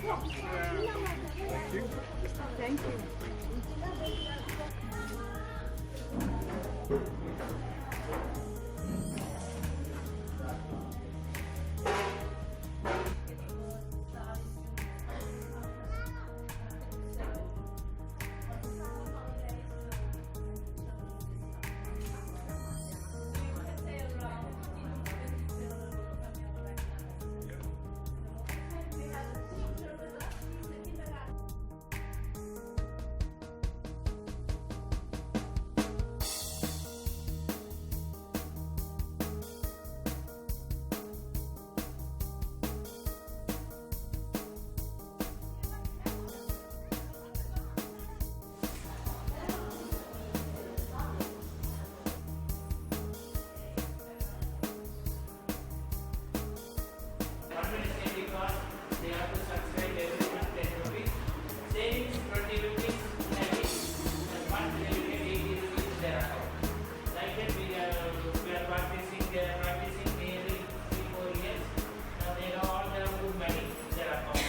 Thank you. Thank you. They have to subscribe every month 10 rupees. Savings 20 rupees every month they will get 80 rupees in their account. Like that we are practicing nearly 3-4 years. Now they have all their good money in their account.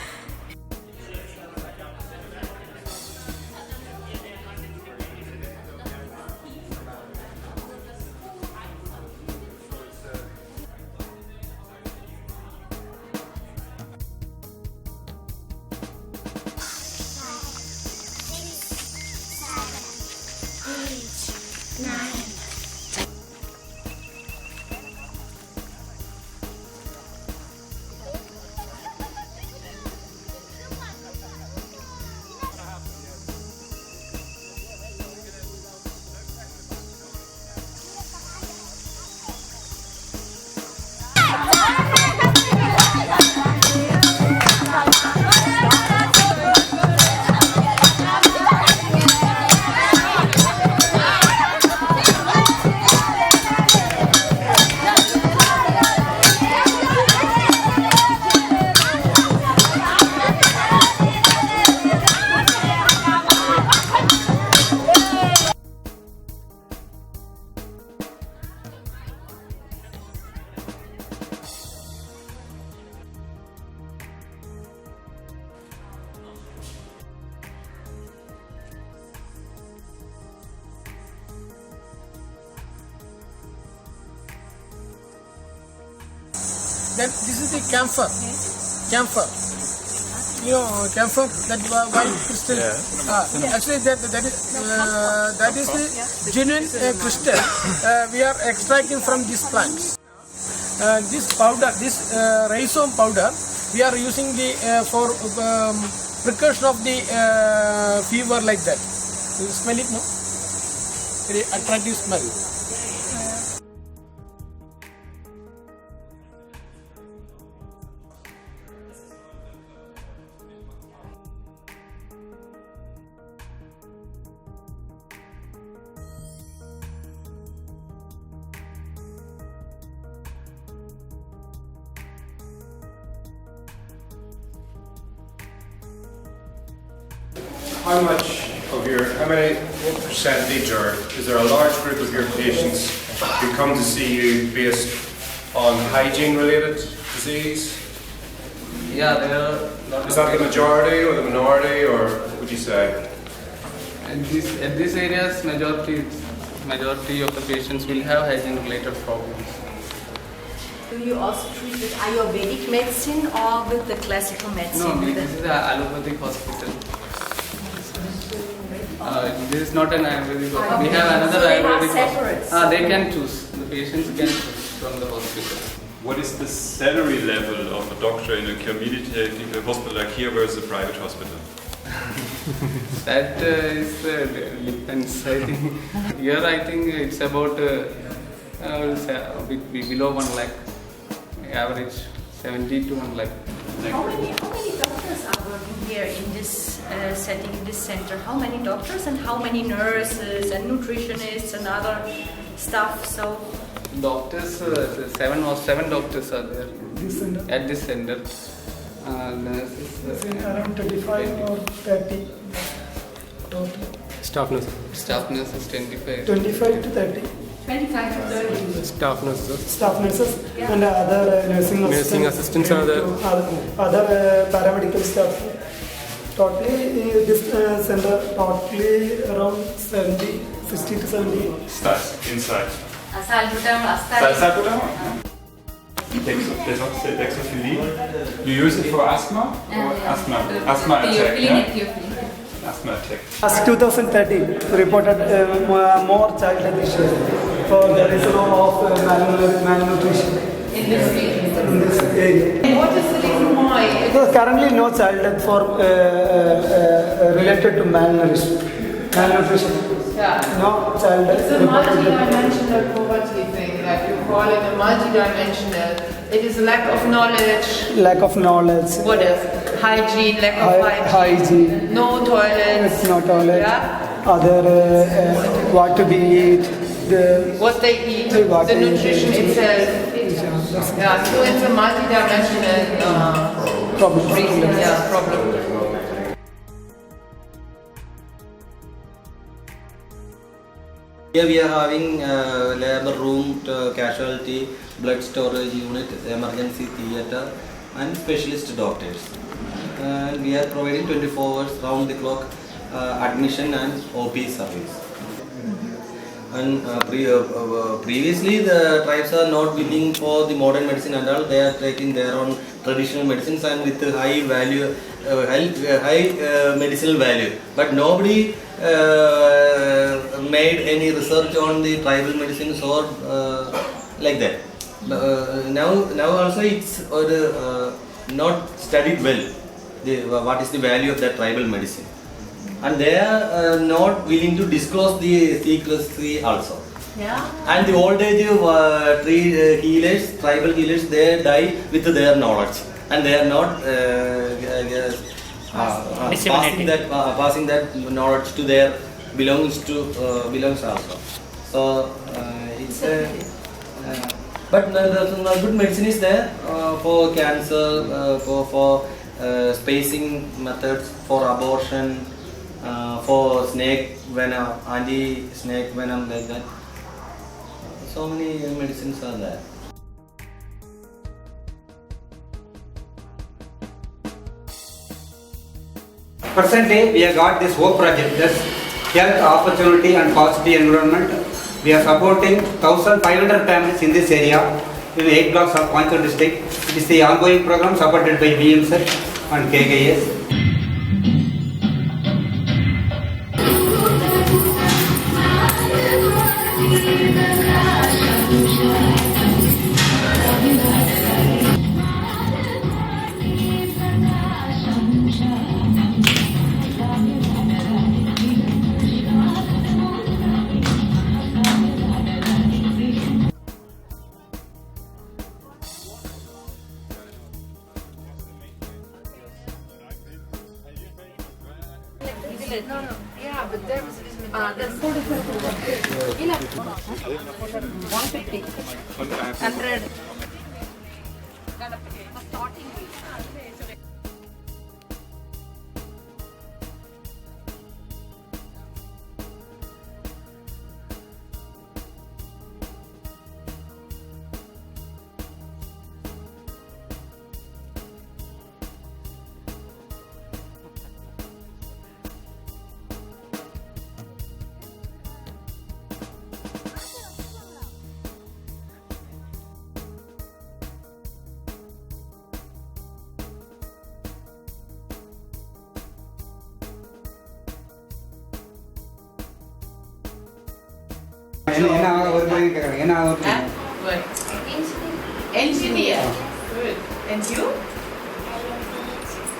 Then this is the camphor. Camphor. You know camphor, that white crystal. Actually, that is the genuine crystal we are extracting from these plants. This powder, this rhizome powder, we are using the for precaution of the fever like that. You smell it, no? Very attractive smell. What percentage, or is there a large group of your patients who come to see you based on hygiene-related disease? Yeah, there are. Is that the majority or the minority, or what would you say? At these areas, majority of the patients will have hygiene-related problems. Do you also treat with Ayurvedic medicine or with the classical medicine? No, this is an allopathic hospital. This is not an Ayurvedic hospital. We have another Ayurvedic hospital. They can choose. The patients can choose from the hospital. What is the salary level of a doctor in a community hospital like here versus a private hospital? That depends. I think here I think it's about I will say below 1 lakh. Average 70 to 1 lakh. How many doctors are working here in this setting, in this center? How many doctors and how many nurses and nutritionists and other staff? So doctors, seven doctors are there at this center. Nurses Around 25 or 30 total. Staff nurses 25. 25 to 30. 25 to 30. Staff nurses. Staff nurses and other nursing assistants are there. Other paramedical staff. Totally, this center totally around 60 to 70. Staff inside. Salbutamol, Salbutamol? Dexophilie. You use it for asthma? Or asthma attack? Yeah? Asthma attack. As 2013, reported more child death issues for the reason of malnutrition in this field. in this area. And what is the reason why? So currently no child death for related to malnutrition. Yeah. No child death. It's a multi-dimensional poverty thing, like you call it a multi-dimensional. It is lack of knowledge. Lack of knowledge. What else? Hygiene, lack of Hygiene. No toilets. It's not toilet. Yeah. Other what to be eat. What they eat. What The they nutrition eat. itself. Yeah. So it's a multi-dimensional Problem. reason. Yeah. Problem. Here we are having labor room, casualty, blood storage unit, emergency theatre and specialist doctors. And we are providing 24 hours round the clock admission and OP service. And previously the tribes are not willing for the modern medicine and all, they are taking their own traditional medicines and with high value, high medicinal value. But nobody made any research on the tribal medicines or like that. Now also it's not studied well, what is the value of that tribal medicine. And they are not willing to disclose the secrecy also. Yeah. And the old age healers, tribal healers, they die with their knowledge, and they are not passing that knowledge to their belongs also. So it's but the good medicine is there for cancer, for spacing methods, for abortion, for snake venom, anti-snake venom, like that. So many medicines are there. Presently, we have got this HOPE project, that's Health, Opportunity and Positive Environment. We are supporting 1,500 families in this area in 8 blocks of Coimbatore district. It is the ongoing program supported by BMSET and KKS. No. Yeah, but there was that's 150. 100. Engineer. Good. And you?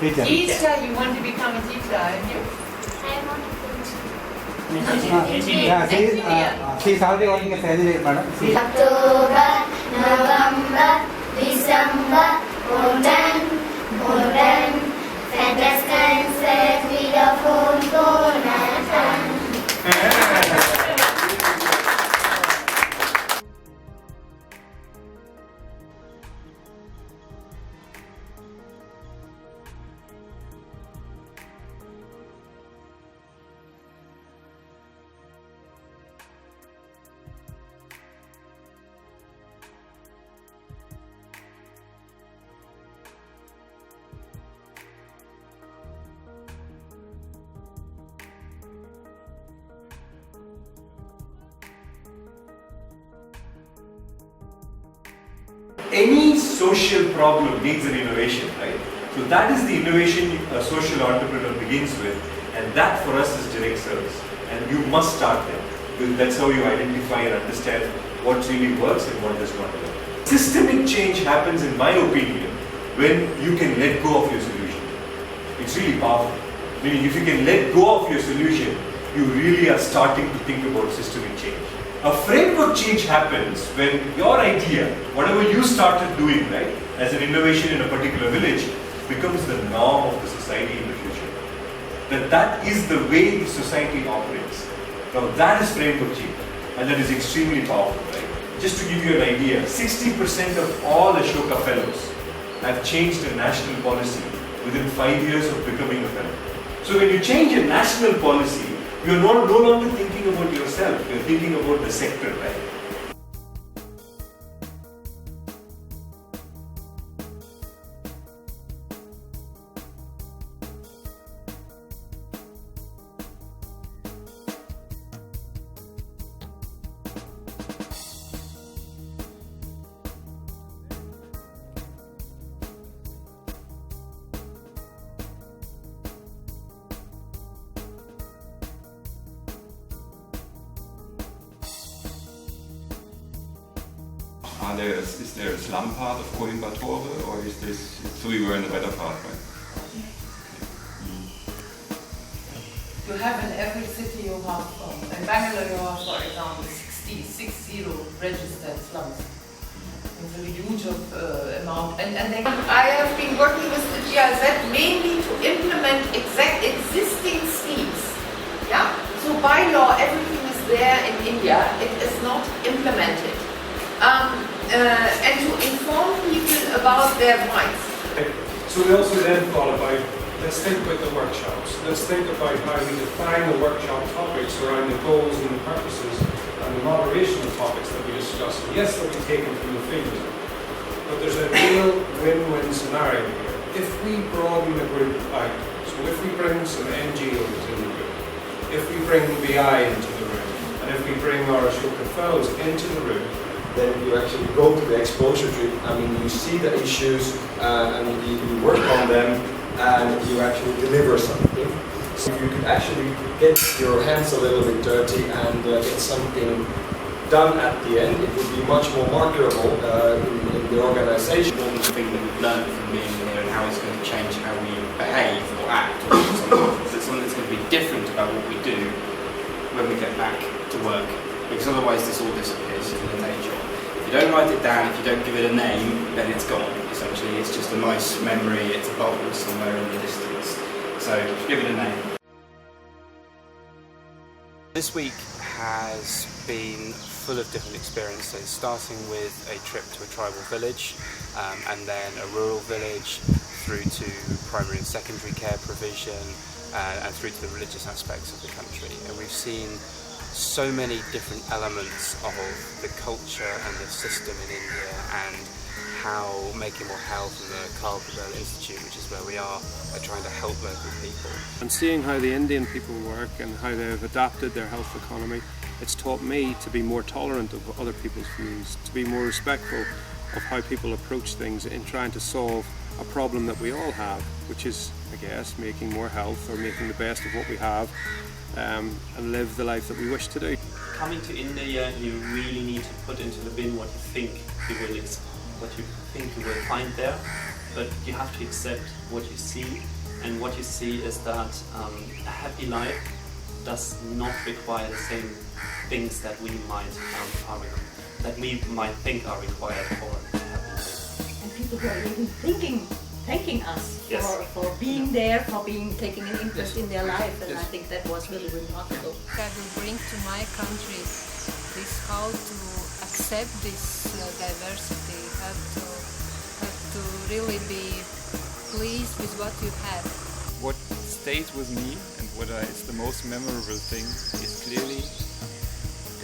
Teacher. Teacher. You want to become a teacher, and you? Yeah, she is already working as an engineer, madam. October, November, December, Modern, fantastic, with a phone call, any social problem needs an innovation, right? So that is the innovation a social entrepreneur begins with, and that for us is direct service. And you must start there, because that's how you identify and understand what really works and what does not work. Systemic change happens, in my opinion, when you can let go of your solution. It's really powerful. Meaning, if you can let go of your solution, you really are starting to think about systemic change. A framework change happens when your idea, whatever you started doing, right, as an innovation in a particular village, becomes the norm of the society in the future. That is the way the society operates. Now that is framework change, and that is extremely powerful, right? Just to give you an idea, 60% of all Ashoka Fellows have changed a national policy within 5 years of becoming a fellow. So when you change a national policy, you're no longer thinking about yourself, you're thinking about the sector, right? Is there a slum part of Coimbatore, or is this, so we were in the better part, right? You have in every city you have, in Bangalore you have, for example, 60 registered slums. It's a huge amount. And I have been working with the GIZ mainly to implement existing schemes. Yeah? So by law everything is there in India, it is not implemented. And to inform people about their rights. So we also then thought about, let's think about the workshops. Let's think about how we define the workshop topics around the goals and the purposes and the moderation of topics that we discuss. Yes, they'll be taken from the field, but there's a real win-win scenario here. If we broaden the group out, so if we bring some NGOs in the room, if we bring BI into the room, and if we bring our Ashoka Fellows into the room, then you actually go to the exposure trip. I mean, you see the issues and you work on them and you actually deliver something. So you could actually get your hands a little bit dirty and get something done at the end. It would be much more marketable in the organization. One thing that we've learned from being here and how it's going to change how we behave or act or something. So it's something that's going to be different about what we do when we get back to work. Because otherwise this all disappears in the day job. If you don't write it down, if you don't give it a name, then it's gone. Essentially, it's just a nice memory, it's a bubble somewhere in the distance. So give it a name. This week has been full of different experiences, starting with a trip to a tribal village, and then a rural village, through to primary and secondary care provision, and through to the religious aspects of the country. And we've seen so many different elements of the culture and the system in India, and how Making More Health and the Carl Institute, which is where we are trying to help local people. And seeing how the Indian people work and how they've adapted their health economy, it's taught me to be more tolerant of other people's views, to be more respectful of how people approach things in trying to solve a problem that we all have, which is, I guess, making more health or making the best of what we have, and live the life that we wish to do. Coming to India, you really need to put into the bin what you think you will find there, but you have to accept what you see, and what you see is that a happy life does not require the same things that we might think are required for a happy life. And people who are even thanking us for being there, for taking an interest in their life, and I think that was really remarkable. I will bring to my country is how to accept this diversity, have to really be pleased with what you have. What stays with me and what is the most memorable thing is clearly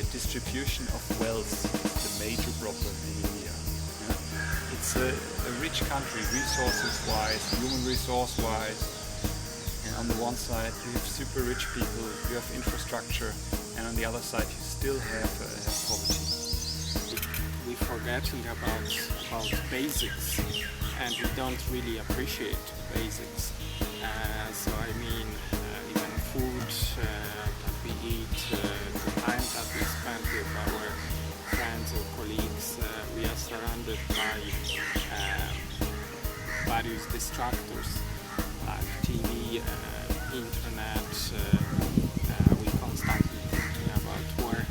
the distribution of wealth is the major problem in India. Yeah? It's a rich country, resources-wise, human resource-wise, and on the one side you have super rich people, you have infrastructure, and on the other side you still have poverty. We we forgetting about basics, and we don't really appreciate basics. So I mean, even food that we eat, the time that we spend with our friends or colleagues, we are surrounded by various distractors like TV, internet. We constantly thinking about work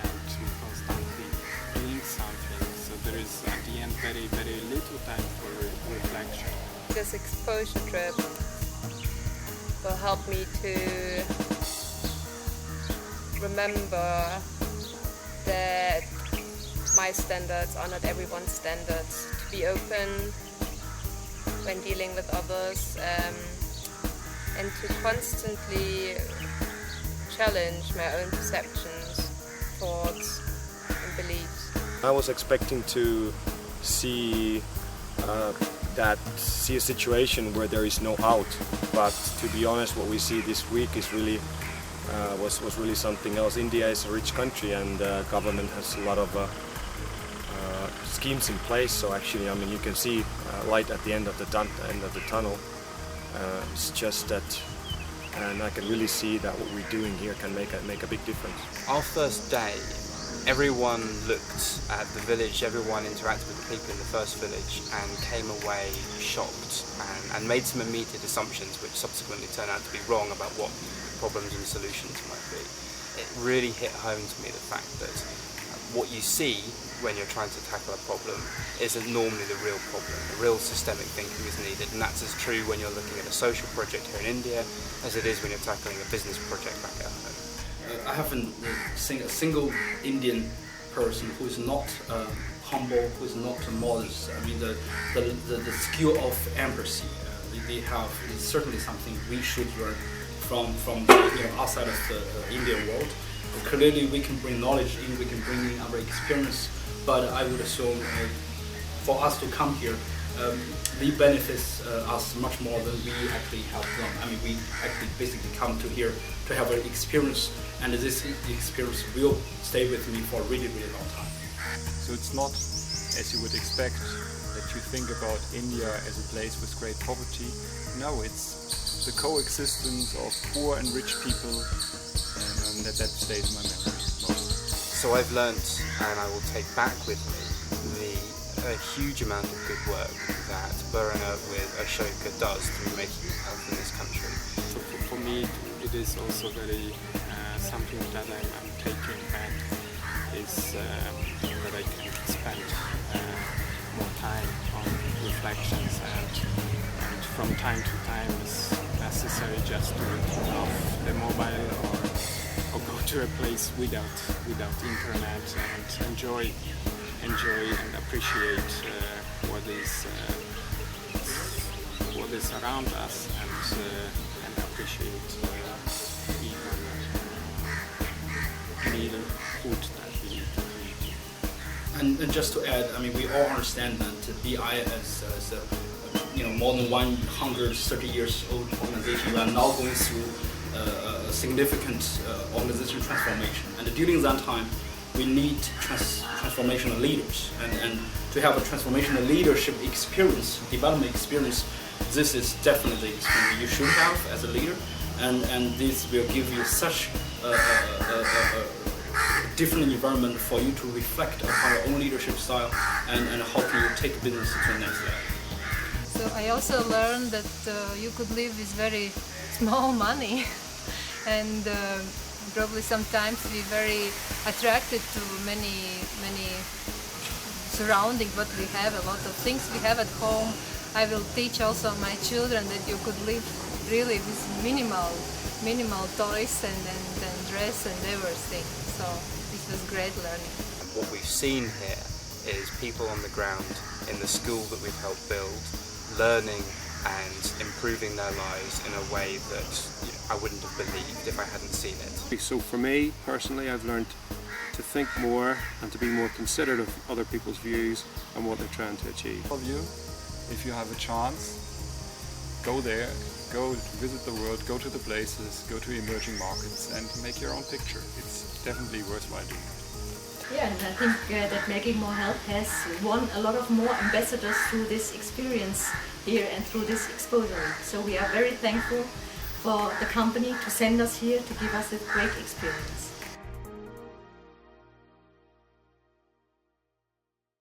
and we constantly doing something. So there is at the end very, very little time for reflection. This exposure trip will help me to remember that my standards are not everyone's standards, to be open when dealing with others, and to constantly challenge my own perceptions, thoughts and beliefs. I was expecting to see a situation where there is no out, but to be honest, what we see this week is really was really something else. India is a rich country, and government has a lot of schemes in place. So actually, I mean, you can see light at the end of the tunnel. It's just that, and I can really see that what we're doing here can make a big difference. Our first day, everyone looked at the village, everyone interacted with the people in the first village and came away shocked and made some immediate assumptions which subsequently turned out to be wrong about what problems and solutions might be. It really hit home to me the fact that what you see when you're trying to tackle a problem isn't normally the real problem. The real systemic thinking is needed, and that's as true when you're looking at a social project here in India as it is when you're tackling a business project back at home. I haven't seen a single Indian person who is not humble, who is not modest. I mean, the skill of empathy they have is certainly something we should learn from outside of the Indian world. Clearly, we can bring knowledge in, we can bring in our experience, but I would assume for us to come here, they benefits us much more than we actually help them. I mean, we actually basically come to here to have an experience, and this experience will stay with me for a really, really long time. So it's not, as you would expect, that you think about India as a place with great poverty. No, it's the coexistence of poor and rich people, and that stays in my memory most. So I've learnt, and I will take back with me, a huge amount of good work that Burana with Ashoka does through making health in this country. For me, it is also very something that I'm taking back is that I can spend more time on reflections, and from time to time it's necessary just to turn off the mobile or go to a place without internet and enjoy and appreciate what is around us, and appreciate even food that we eat. And just to add, I mean, we all understand that BI as a more than 130 years old organization, we are now going through a significant organizational transformation, and during that time we need transformational leaders, and to have a transformational leadership experience, development experience, this is definitely the experience you should have as a leader, and this will give you such a different environment for you to reflect upon your own leadership style and how can you take business to the next level. So I also learned that you could live with very small money, and probably sometimes be very attracted to many surroundings what we have, a lot of things we have at home. I will teach also my children that you could live really with minimal toys and dress and everything. So this was great learning. What we've seen here is people on the ground in the school that we've helped build, learning and improving their lives in a way that I wouldn't have believed if I hadn't seen it. So for me personally, I've learned to think more and to be more considerate of other people's views and what they're trying to achieve. All of you, if you have a chance, go there, go visit the world, go to the places, go to emerging markets and make your own picture. It's definitely worthwhile doing. Yeah, and I think that Making More Help has won a lot of more ambassadors through this experience here and through this exposure. So we are very thankful for the company to send us here to give us a great experience.